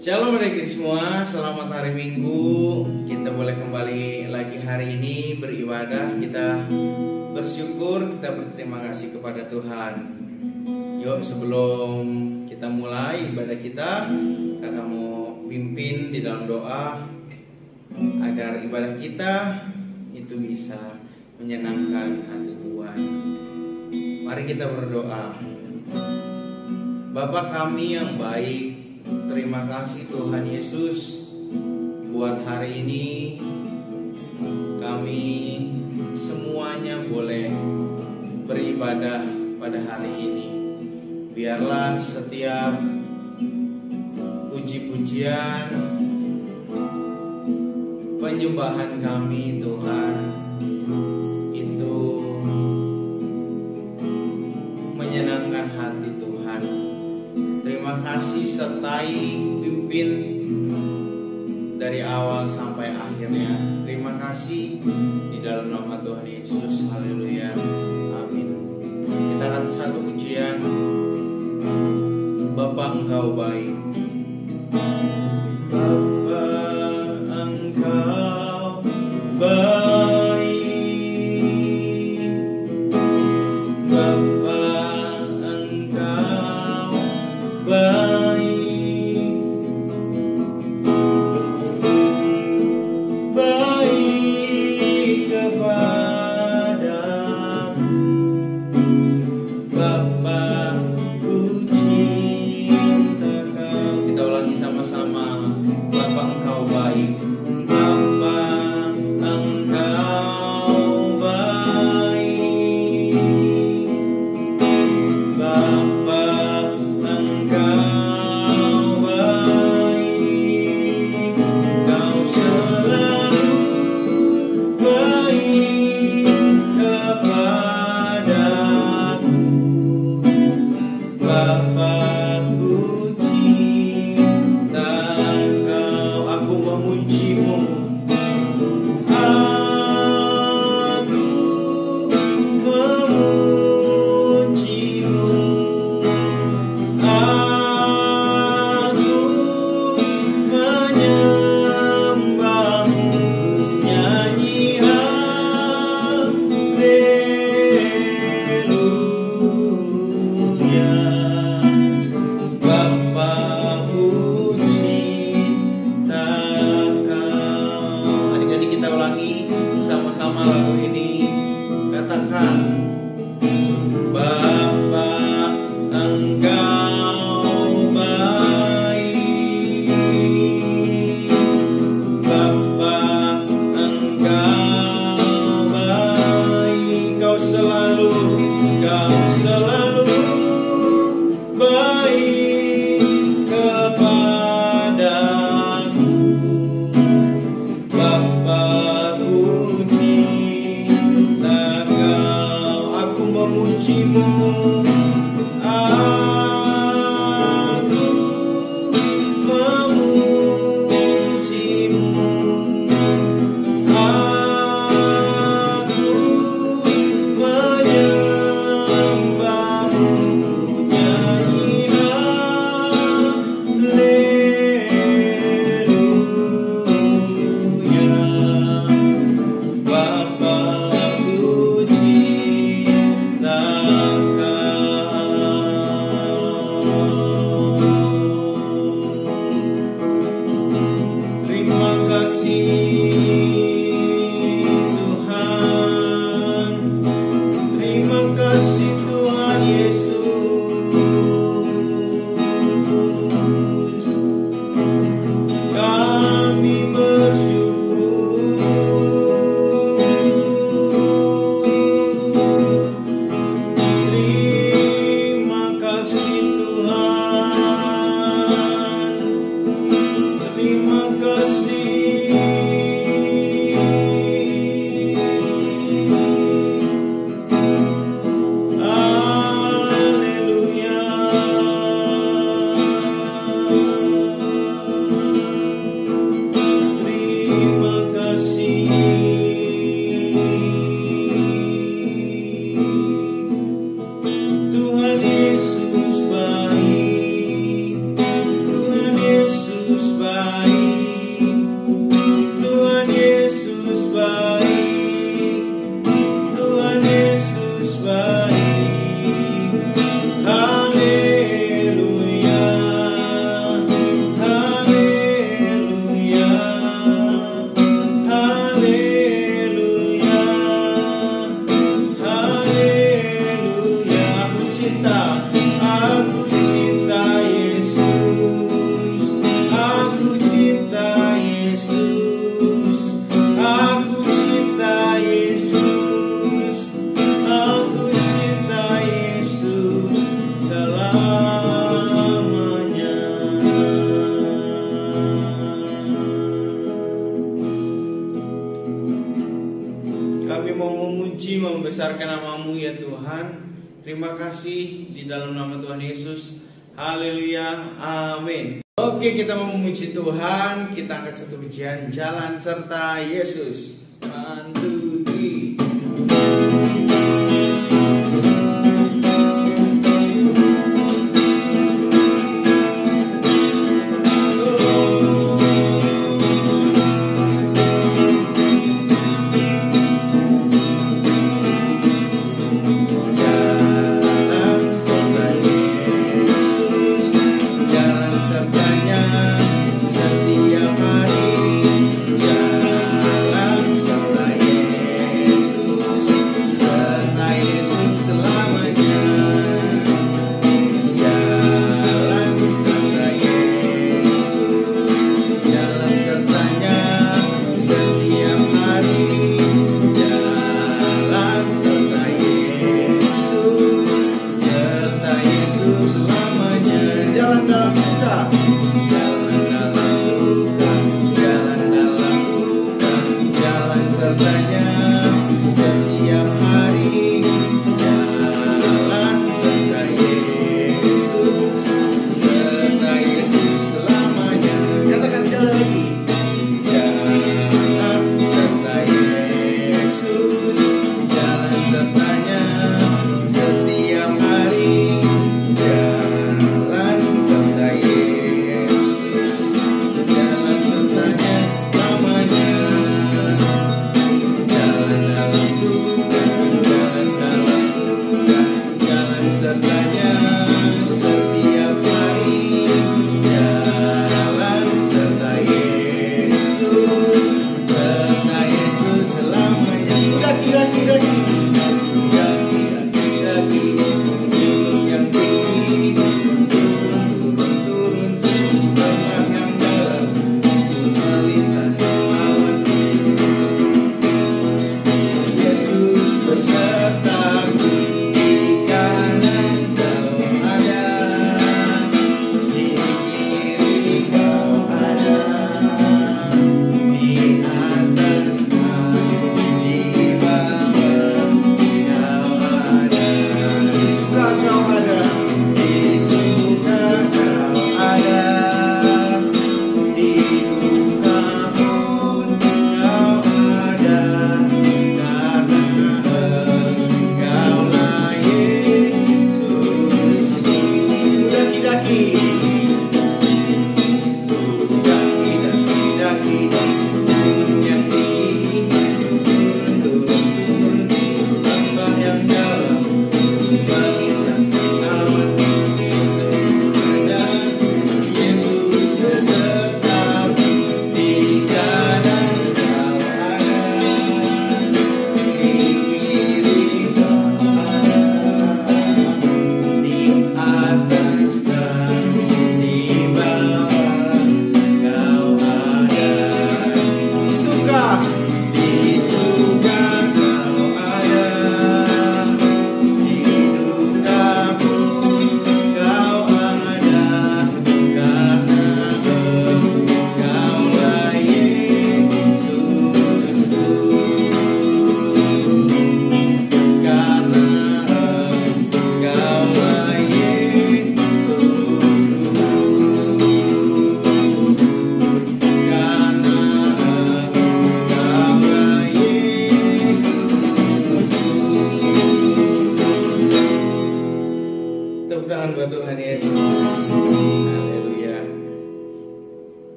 Shalom adik-adik semua, selamat hari Minggu. Kita boleh kembali lagi hari ini beribadah. Kita bersyukur, kita berterima kasih kepada Tuhan. Yuk sebelum kita mulai ibadah kita, kakak mau pimpin di dalam doa agar ibadah kita itu bisa menyenangkan hati Tuhan. Mari kita berdoa. Bapa kami yang baik, terima kasih Tuhan Yesus buat hari ini kami semuanya boleh beribadah pada hari ini. Biarlah setiap puji-pujian, penyembahan kami Tuhan itu menyenangkan hati Tuhan. Terima kasih sertai pimpin dari awal sampai akhirnya. Terima kasih di dalam nama Tuhan Yesus. Haleluya. Amin. Kita akan satu pujian. Bapa Engkau baik. Bapa Engkau baik. Bapa Bapa ku cinta Kau. Kita ulangi sama-sama. membesarkan nama-Mu ya Tuhan. Terima kasih di dalam nama Tuhan Yesus. Haleluya, amin. Oke, kita mau memuji Tuhan. Kita angkat satu pujian, Jalan Serta Yesus. 1, 2, 3.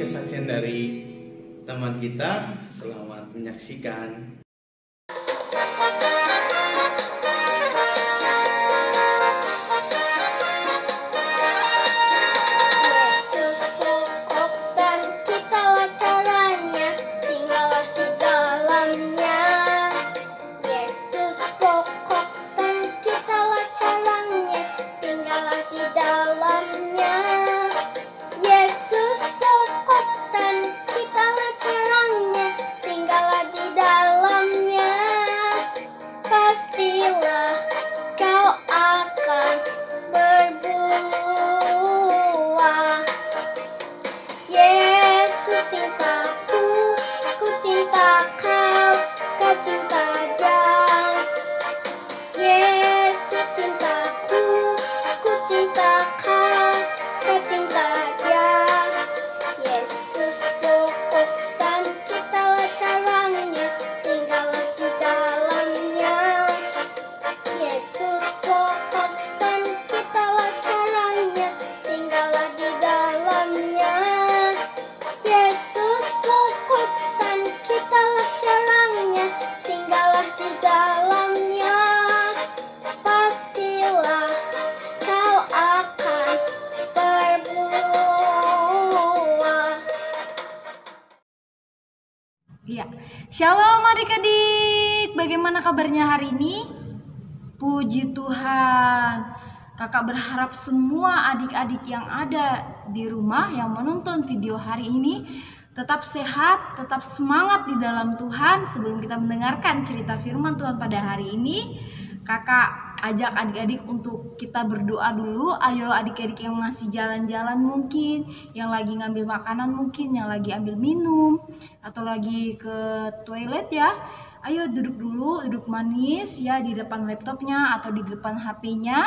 Kesaksian dari teman kita. Selamat menyaksikan. Tinggallah di dalam Shalom adik-adik, bagaimana kabarnya hari ini? Puji Tuhan. Kakak berharap semua adik-adik yang ada di rumah yang menonton video hari ini tetap sehat, tetap semangat di dalam Tuhan. Sebelum kita mendengarkan cerita firman Tuhan pada hari ini, kakak ajak adik-adik untuk kita berdoa dulu. Ayo adik-adik yang masih jalan-jalan mungkin, yang lagi ngambil makanan mungkin, yang lagi ambil minum, atau lagi ke toilet ya. Ayo duduk dulu, duduk manis ya di depan laptopnya atau di depan HP-nya.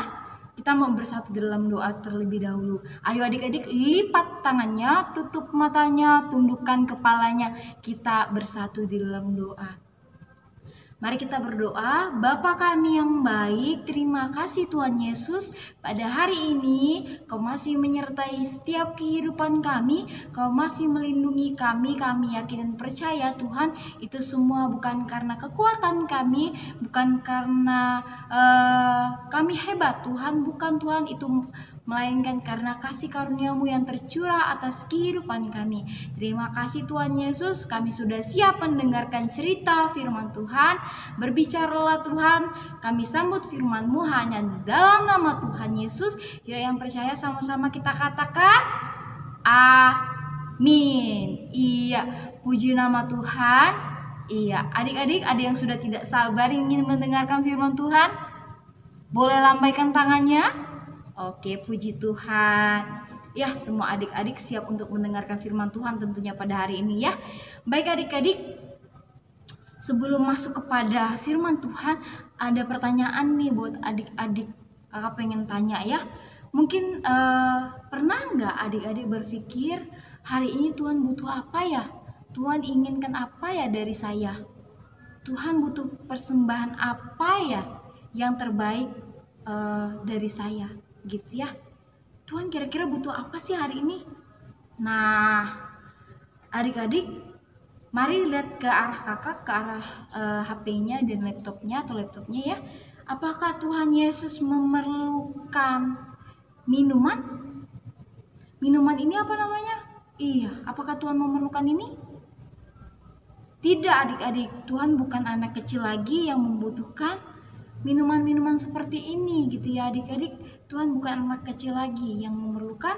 Kita mau bersatu dalam doa terlebih dahulu. Ayo adik-adik lipat tangannya, tutup matanya, tundukkan kepalanya. Kita bersatu di dalam doa. Mari kita berdoa. Bapa kami yang baik, terima kasih Tuhan Yesus. Pada hari ini Kau masih menyertai setiap kehidupan kami. Kau masih melindungi kami. Kami yakin dan percaya Tuhan, itu semua bukan karena kekuatan kami, bukan karena kami hebat Tuhan, bukan Tuhan, itu melainkan karena kasih karunia-Mu yang tercurah atas kehidupan kami. Terima kasih Tuhan Yesus, kami sudah siap mendengarkan cerita firman Tuhan. Berbicaralah Tuhan, kami sambut firman-Mu hanya di dalam nama Tuhan Yesus. Yuk yang percaya sama-sama kita katakan amin. Iya, puji nama Tuhan. Iya, adik-adik ada yang sudah tidak sabar ingin mendengarkan firman Tuhan? Boleh lambaikan tangannya. Oke, puji Tuhan. Ya, semua adik-adik siap untuk mendengarkan firman Tuhan tentunya pada hari ini ya. Baik adik-adik, sebelum masuk kepada firman Tuhan, ada pertanyaan nih buat adik-adik. Kakak pengen tanya ya. Mungkin pernah nggak adik-adik berpikir hari ini Tuhan butuh apa ya? Tuhan inginkan apa ya dari saya? Tuhan butuh persembahan apa ya yang terbaik dari saya? Gitu ya. Tuhan kira-kira butuh apa sih hari ini? Nah, adik-adik, mari lihat ke arah kakak, ke arah HP-nya dan laptopnya atau laptopnya ya. Apakah Tuhan Yesus memerlukan minuman? Minuman ini apa namanya? Iya, apakah Tuhan memerlukan ini? Tidak adik-adik, Tuhan bukan anak kecil lagi yang membutuhkan minuman-minuman seperti ini gitu ya adik-adik. Tuhan bukan anak kecil lagi yang memerlukan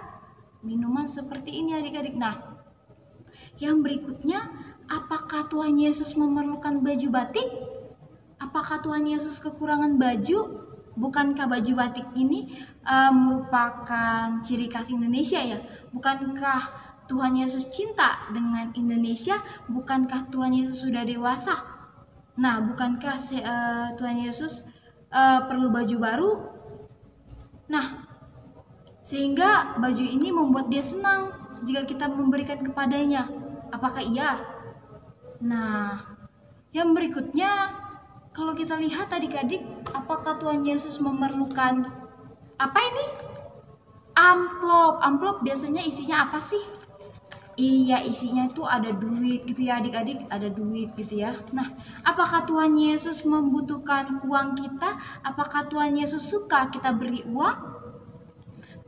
minuman seperti ini adik-adik. Nah, yang berikutnya, apakah Tuhan Yesus memerlukan baju batik? Apakah Tuhan Yesus kekurangan baju? Bukankah baju batik ini merupakan ciri khas Indonesia ya? Bukankah Tuhan Yesus cinta dengan Indonesia? Bukankah Tuhan Yesus sudah dewasa? Nah, bukankah Tuhan Yesus perlu baju baru? Nah, sehingga baju ini membuat dia senang jika kita memberikan kepadanya. Apakah iya? Nah, yang berikutnya, kalau kita lihat adik-adik, apakah Tuhan Yesus memerlukan apa ini? Amplop. Amplop biasanya isinya apa sih? Iya, isinya itu ada duit gitu ya adik-adik, ada duit gitu ya. Nah, apakah Tuhan Yesus membutuhkan uang kita? Apakah Tuhan Yesus suka kita beri uang?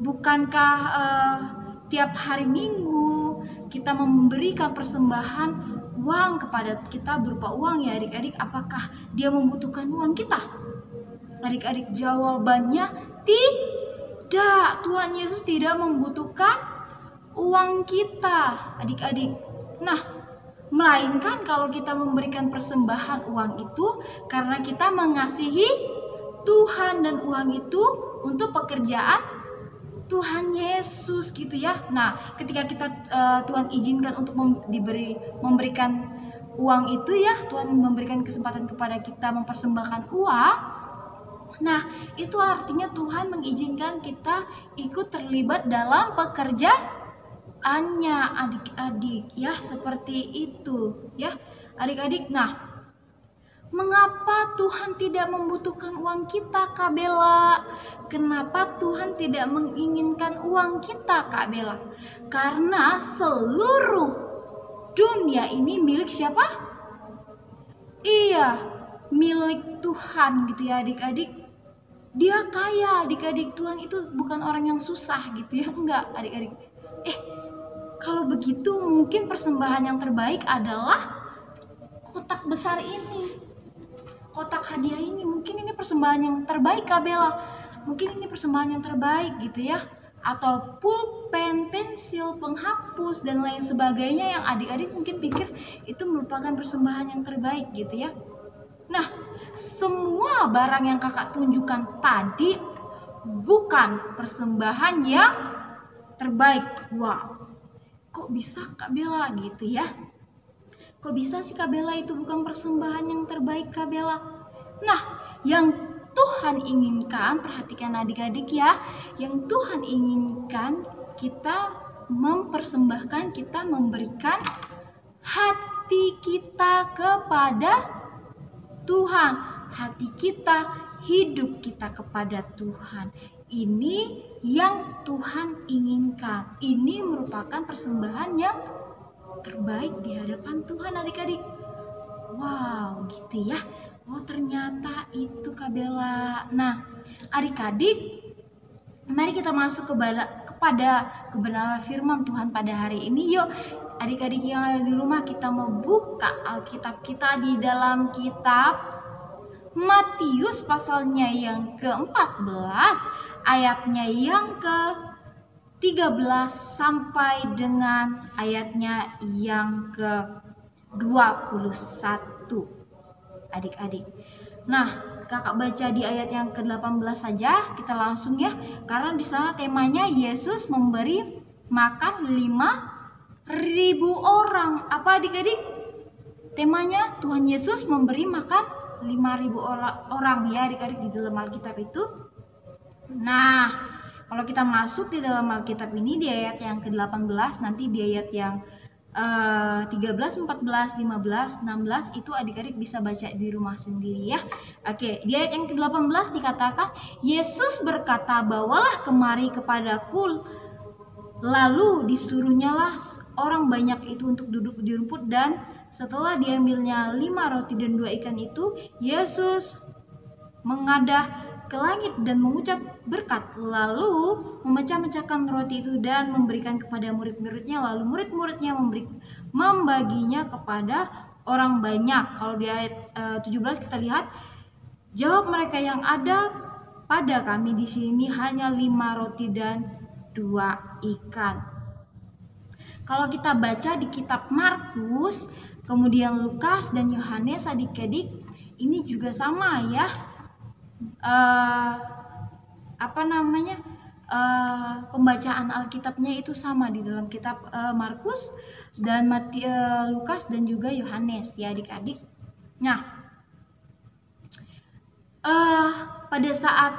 Bukankah tiap hari Minggu kita memberikan persembahan uang kepada kita berupa uang ya adik-adik? Apakah dia membutuhkan uang kita? Adik-adik, jawabannya tidak. Tuhan Yesus tidak membutuhkan uang kita adik-adik. Nah, melainkan kalau kita memberikan persembahan uang itu karena kita mengasihi Tuhan, dan uang itu untuk pekerjaan Tuhan Yesus gitu ya. Nah, ketika kita Tuhan izinkan untuk memberikan uang itu ya, Tuhan memberikan kesempatan kepada kita mempersembahkan uang. Nah, itu artinya Tuhan mengizinkan kita ikut terlibat dalam pekerjaan adik-adik ya, seperti itu ya adik-adik. Nah, mengapa Tuhan tidak membutuhkan uang kita Kak Bella? Kenapa Tuhan tidak menginginkan uang kita Kak Bella? Karena seluruh dunia ini milik siapa? Iya, milik Tuhan gitu ya adik-adik. Dia kaya adik-adik. Tuhan itu bukan orang yang susah gitu ya, enggak adik-adik. Kalau begitu mungkin persembahan yang terbaik adalah kotak besar ini, kotak hadiah ini. Mungkin ini persembahan yang terbaik Kak Bella, mungkin ini persembahan yang terbaik gitu ya, atau pulpen, pensil, penghapus dan lain sebagainya yang adik-adik mungkin pikir itu merupakan persembahan yang terbaik gitu ya. Nah, semua barang yang kakak tunjukkan tadi bukan persembahan yang terbaik. Wow, kok bisa Kak Bella gitu ya? Kok bisa sih Kak Bella itu bukan persembahan yang terbaik Kak Bella? Nah, yang Tuhan inginkan, perhatikan adik-adik ya, yang Tuhan inginkan kita mempersembahkan, kita memberikan hati kita kepada Tuhan, hati kita, hidup kita kepada Tuhan. Ini yang Tuhan inginkan. Ini merupakan persembahan yang terbaik di hadapan Tuhan adik-adik. Wow, gitu ya. Oh, ternyata itu Kak Bella. Nah, adik-adik, mari kita masuk kepada kebenaran firman Tuhan pada hari ini. Yuk, adik-adik yang ada di rumah, kita mau buka Alkitab kita di dalam kitab Matius pasalnya yang ke-14, ayatnya yang ke-13 sampai dengan ayatnya yang ke-21. Adik-adik. Nah, kakak baca di ayat yang ke-18 saja, kita langsung ya. Karena di sana temanya Yesus memberi makan 5.000 orang. Apa adik-adik? Temanya Tuhan Yesus memberi makan 5.000 orang ya adik-adik di dalam Alkitab itu. Nah, kalau kita masuk di dalam Alkitab ini di ayat yang ke-18, nanti di ayat yang 13, 14, 15, 16 itu adik-adik bisa baca di rumah sendiri ya. Oke, di ayat yang ke-18 dikatakan, Yesus berkata, bawalah kemari kepadaku. Lalu disuruhnyalah orang banyak itu untuk duduk di rumput, dan setelah diambilnya 5 roti dan 2 ikan itu, Yesus mengadah ke langit dan mengucap berkat, lalu memecah-mecahkan roti itu dan memberikan kepada murid-muridnya, lalu murid-muridnya membaginya kepada orang banyak. Kalau di ayat 17 kita lihat, jawab mereka, yang ada pada kami di sini hanya 5 roti dan 2 ikan. Kalau kita baca di kitab Markus, kemudian Lukas dan Yohanes adik-adik, ini juga sama ya. Pembacaan Alkitabnya itu sama di dalam kitab Markus dan Lukas dan juga Yohanes ya adik-adik. Nah, pada saat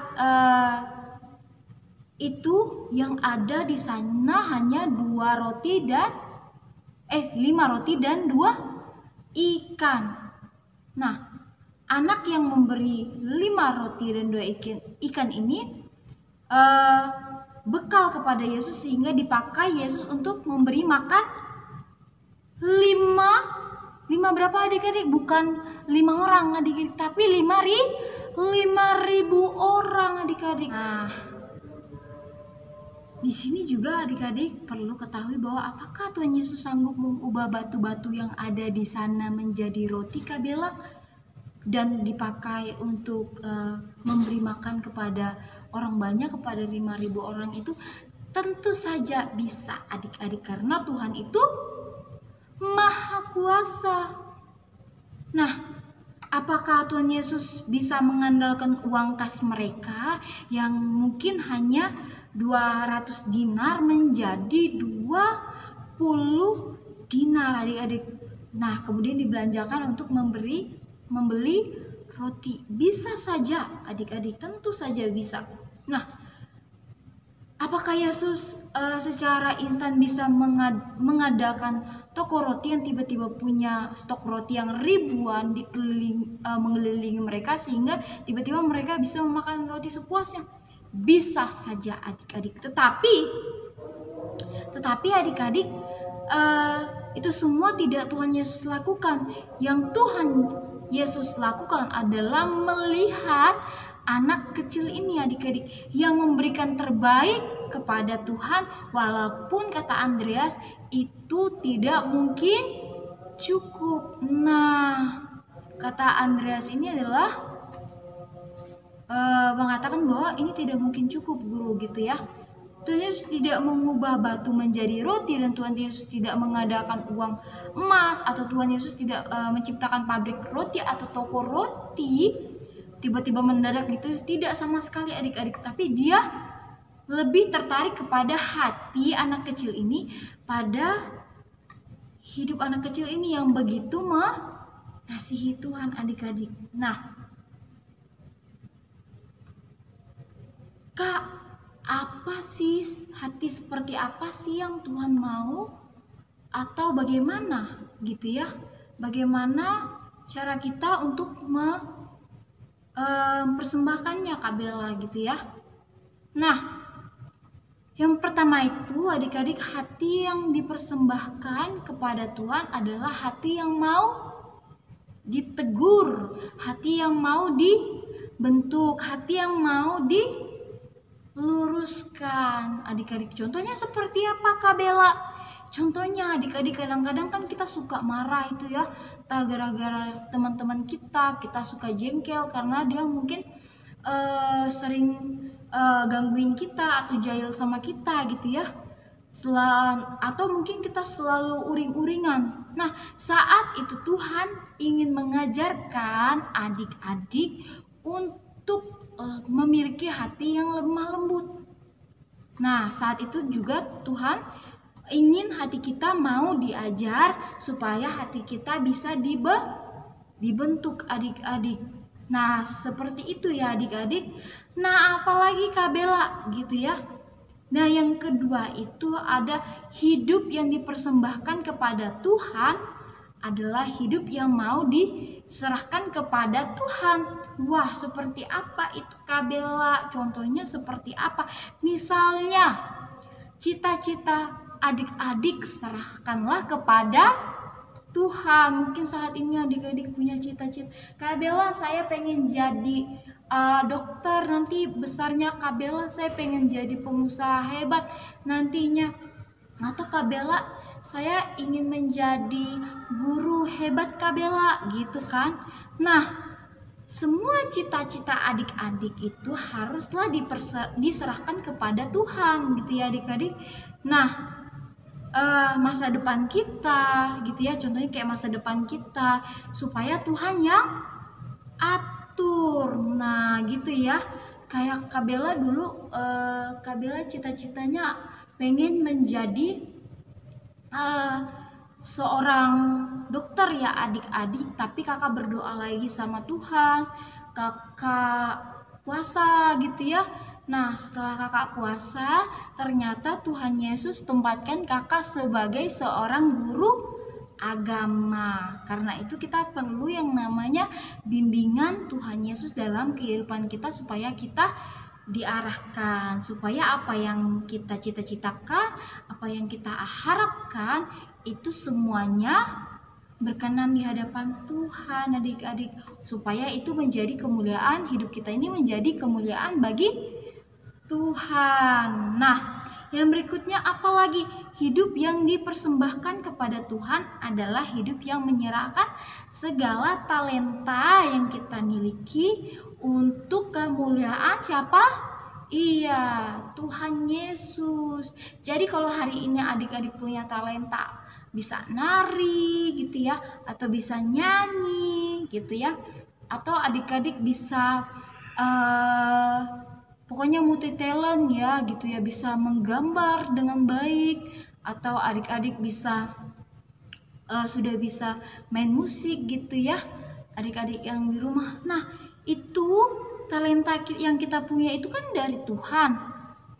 itu yang ada di sana hanya 5 roti dan 2 ikan. Nah, anak yang memberi 5 roti dan 2 ikan ini bekal kepada Yesus, sehingga dipakai Yesus untuk memberi makan 5 berapa adik-adik? Bukan 5 orang adik-adik, tapi 5.000 orang adik-adik. Nah, di sini juga adik-adik perlu ketahui bahwa apakah Tuhan Yesus sanggup mengubah batu-batu yang ada di sana menjadi roti Kak Bella dan dipakai untuk memberi makan kepada orang banyak, kepada 5.000 orang itu? Tentu saja bisa adik-adik, karena Tuhan itu Maha Kuasa. Nah, apakah Tuhan Yesus bisa mengandalkan uang kas mereka yang mungkin hanya 200 dinar menjadi 20 dinar adik-adik? Nah, kemudian dibelanjakan untuk membeli roti. Bisa saja adik-adik, tentu saja bisa. Nah, apakah Yesus secara instan bisa mengadakan toko roti yang tiba-tiba punya stok roti yang ribuan mengelilingi mereka sehingga tiba-tiba mereka bisa memakan roti sepuasnya? Bisa saja adik-adik. Tetapi adik-adik, itu semua tidak Tuhan Yesus lakukan. Yang Tuhan Yesus lakukan adalah melihat anak kecil ini adik-adik yang memberikan terbaik kepada Tuhan, walaupun kata Andreas itu tidak mungkin cukup. Nah, kata Andreas ini adalah mengatakan bahwa ini tidak mungkin cukup, guru, gitu ya. Tuhan Yesus tidak mengubah batu menjadi roti, dan Tuhan Yesus tidak mengadakan uang emas, atau Tuhan Yesus tidak menciptakan pabrik roti atau toko roti tiba-tiba mendadak gitu. Tidak sama sekali adik-adik, tapi dia lebih tertarik kepada hati anak kecil ini, pada hidup anak kecil ini yang begitu mengasihi Tuhan, adik-adik. Nah, Kak, apa sih hati seperti apa sih yang Tuhan mau? Atau bagaimana gitu ya? Bagaimana cara kita untuk mempersembahkannya, Kak Bella, gitu ya? Nah, yang pertama itu adik-adik, hati yang dipersembahkan kepada Tuhan adalah hati yang mau ditegur, hati yang mau dibentuk, hati yang mau diluruskan, adik-adik. Contohnya seperti apa, Kak Bella? Contohnya adik-adik, kadang-kadang kan kita suka marah itu ya, gara-gara teman-teman kita suka jengkel karena dia mungkin sering gangguin kita atau jahil sama kita gitu ya. Atau mungkin kita selalu uring-uringan. Nah, saat itu Tuhan ingin mengajarkan adik-adik untuk memiliki hati yang lemah lembut. Nah, saat itu juga Tuhan ingin hati kita mau diajar supaya hati kita bisa dibentuk, adik-adik. Nah, seperti itu ya adik-adik. Nah, apalagi Kak Bella gitu ya. Nah, yang kedua itu ada hidup yang dipersembahkan kepada Tuhan adalah hidup yang mau diserahkan kepada Tuhan. Wah, seperti apa itu, Kak Bella? Contohnya seperti apa? Misalnya, cita-cita adik-adik serahkanlah kepada Tuhan. Mungkin saat ini adik-adik punya cita-cita. Kak Bella, saya pengen jadi dokter, nanti besarnya Kak Bella saya pengen jadi pengusaha hebat nantinya. Atau Kak Bella, saya ingin menjadi guru hebat, Kak Bella, gitu kan. Nah, semua cita-cita adik-adik itu haruslah diserahkan kepada Tuhan gitu ya adik-adik. Nah, masa depan kita gitu ya, contohnya kayak masa depan kita supaya Tuhan yang atur. Nah gitu ya, kayak Kak Bella dulu, Kak Bella cita-citanya pengen menjadi seorang dokter ya adik-adik, tapi kakak berdoa lagi sama Tuhan, kakak puasa gitu ya. Nah, setelah kakak puasa, ternyata Tuhan Yesus tempatkan kakak sebagai seorang guru agama. Karena itu kita perlu yang namanya bimbingan Tuhan Yesus dalam kehidupan kita supaya kita diarahkan, supaya apa yang kita cita-citakan, apa yang kita harapkan itu semuanya berkenan di hadapan Tuhan adik-adik, supaya itu menjadi kemuliaan, hidup kita ini menjadi kemuliaan bagi Tuhan. Nah, yang berikutnya apalagi? Hidup yang dipersembahkan kepada Tuhan adalah hidup yang menyerahkan segala talenta yang kita miliki untuk kemuliaan siapa? Iya, Tuhan Yesus. Jadi kalau hari ini adik-adik punya talenta, bisa nari gitu ya, atau bisa nyanyi gitu ya, atau adik-adik bisa pokoknya multi talent ya gitu ya, bisa menggambar dengan baik, atau adik-adik bisa sudah bisa main musik gitu ya adik-adik yang di rumah. Nah, itu talenta yang kita punya itu kan dari Tuhan.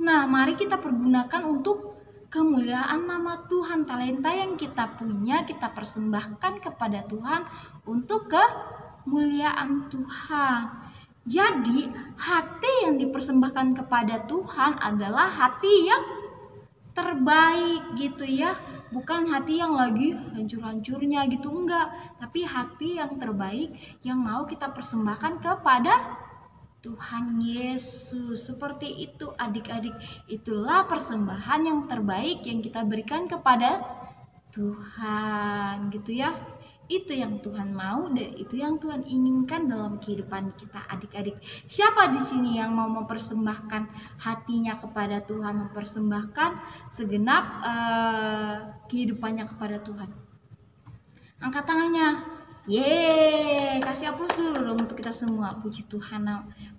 Nah, mari kita pergunakan untuk kemuliaan nama Tuhan. Talenta yang kita punya kita persembahkan kepada Tuhan untuk kemuliaan Tuhan. Jadi hati yang dipersembahkan kepada Tuhan adalah hati yang terbaik gitu ya, bukan hati yang lagi hancur-hancurnya gitu, enggak, tapi hati yang terbaik yang mau kita persembahkan kepada Tuhan Yesus. Seperti itu adik-adik, itulah persembahan yang terbaik yang kita berikan kepada Tuhan gitu ya. Itu yang Tuhan mau dan itu yang Tuhan inginkan dalam kehidupan kita adik-adik. Siapa di sini yang mau mempersembahkan hatinya kepada Tuhan, mempersembahkan segenap kehidupannya kepada Tuhan? Angkat tangannya. Yeay, kasih aplaus dulu dong untuk kita semua. Puji Tuhan,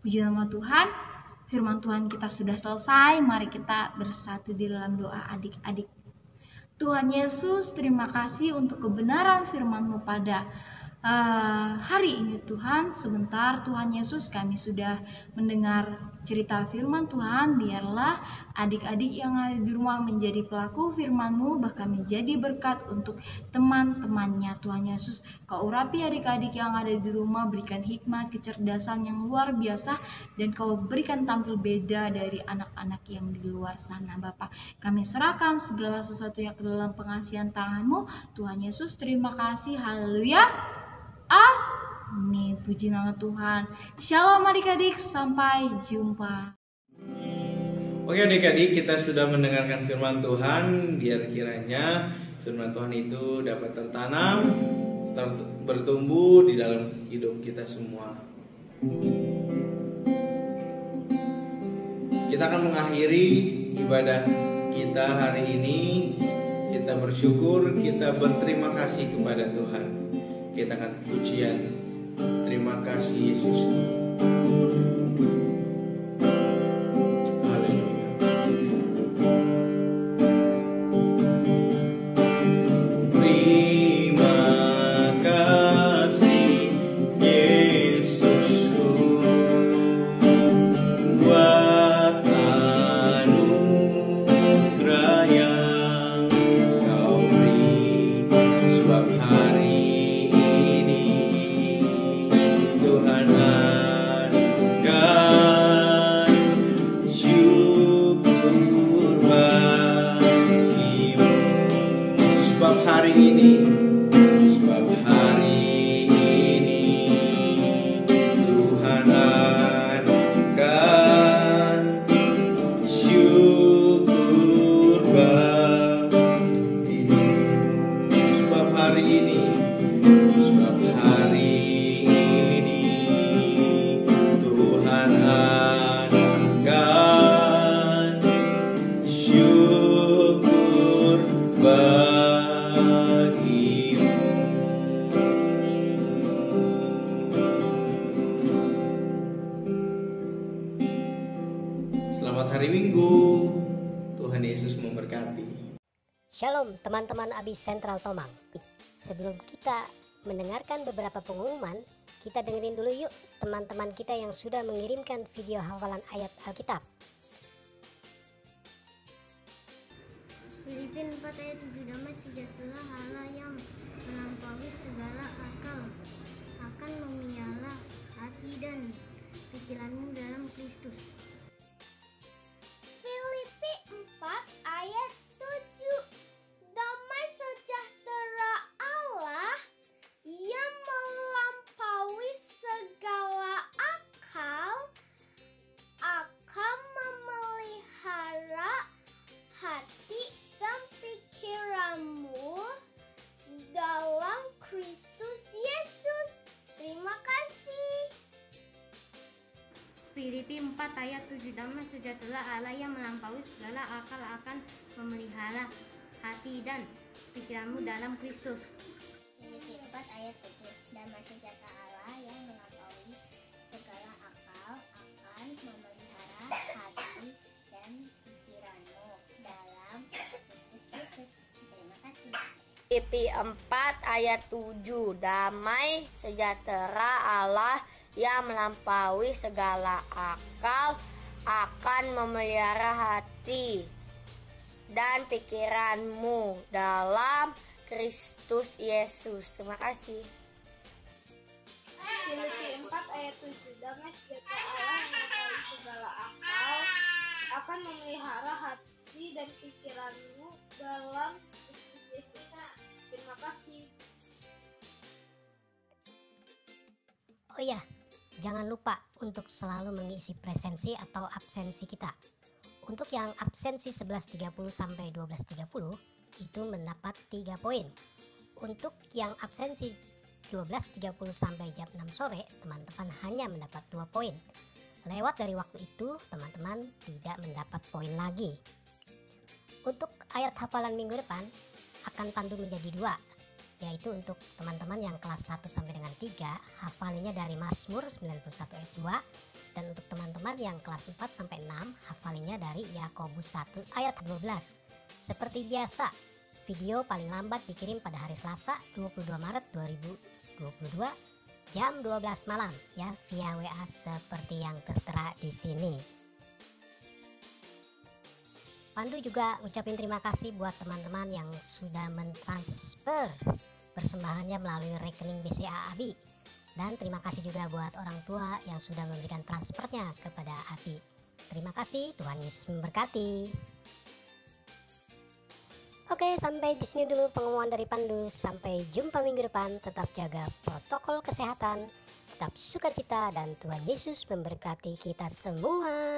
puji nama Tuhan. Firman Tuhan kita sudah selesai. Mari kita bersatu di dalam doa adik-adik. Tuhan Yesus, terima kasih untuk kebenaran firman-Mu pada hari ini Tuhan. Sebentar Tuhan Yesus, kami sudah mendengar cerita firman Tuhan. Biarlah adik-adik yang ada di rumah menjadi pelaku firman-Mu, bahkan menjadi berkat untuk teman-temannya. Tuhan Yesus, Kau urapi adik-adik yang ada di rumah, berikan hikmat, kecerdasan yang luar biasa, dan Kau berikan tampil beda dari anak-anak yang di luar sana. Bapa, kami serahkan segala sesuatu yang ke dalam pengasihan tangan-Mu. Tuhan Yesus, terima kasih. Haleluya. Amin. Puji nama Tuhan. Shalom adik-adik, sampai jumpa. Oke adik-adik, kita sudah mendengarkan firman Tuhan. Biar kiranya firman Tuhan itu dapat tertanam, bertumbuh di dalam hidup kita semua. Kita akan mengakhiri ibadah kita hari ini. Kita bersyukur, kita berterima kasih kepada Tuhan. Kita akan pujian. Terima kasih Yesus. Shalom teman-teman Abis Sentral Tomang. Sebelum kita mendengarkan beberapa pengumuman, kita dengerin dulu yuk teman-teman kita yang sudah mengirimkan video hafalan ayat Alkitab. Filipi 4 ayat 7, damai sejahtera Allah yang melampaui segala akal akan memelihara hati dan pikiranmu dalam Kristus. Filipi 4 ayat 7, damai sejahtera Allah yang melampaui segala akal akan memelihara hati dan pikiranmu dalam Kristus Yesus. Terima kasih. Filipi 4 ayat 7, damai sejahtera Allah yang melampaui segala akal akan memelihara hati dan pikiranmu dalam Kristus. Filipi 4 ayat 7, damai sejahtera Allah yang melampaui segala akal akan memelihara hati dan pikiranmu dalam Kristus Yesus. Terima kasih. Filipi 4 ayat 7, damai sejahtera Allah yang melampaui segala akal akan memelihara hati dan pikiranmu dalam Kristus Yesus. Terima kasih. Filipi 4 ayat 7, damai sejahtera Allah yang melampaui segala akal akan memelihara hati dan pikiranmu dalam Kristus Yesus. Terima kasih. Oh iya, jangan lupa untuk selalu mengisi presensi atau absensi kita. Untuk yang absensi 11.30 sampai 12.30, itu mendapat 3 poin. Untuk yang absensi 12.30 sampai jam 6 sore, teman-teman hanya mendapat 2 poin. Lewat dari waktu itu, teman-teman tidak mendapat poin lagi. Untuk ayat hafalan minggu depan akan pandu menjadi 2, yaitu untuk teman-teman yang kelas 1 sampai dengan 3, hafalinnya dari Mazmur 91 ayat 2, dan untuk teman-teman yang kelas 4 sampai 6, hafalinnya dari Yakobus 1 ayat 12. Seperti biasa, video paling lambat dikirim pada hari Selasa 22 Maret 2022 jam 12 malam ya, via WA seperti yang tertera di sini. Pandu juga ucapin terima kasih buat teman-teman yang sudah mentransfer persembahannya melalui rekening BCA Abi, dan terima kasih juga buat orang tua yang sudah memberikan transfernya kepada Abi. Terima kasih, Tuhan Yesus memberkati. Oke, sampai di sini dulu pengumuman dari Pandu. Sampai jumpa minggu depan. Tetap jaga protokol kesehatan, tetap sukacita, dan Tuhan Yesus memberkati kita semua.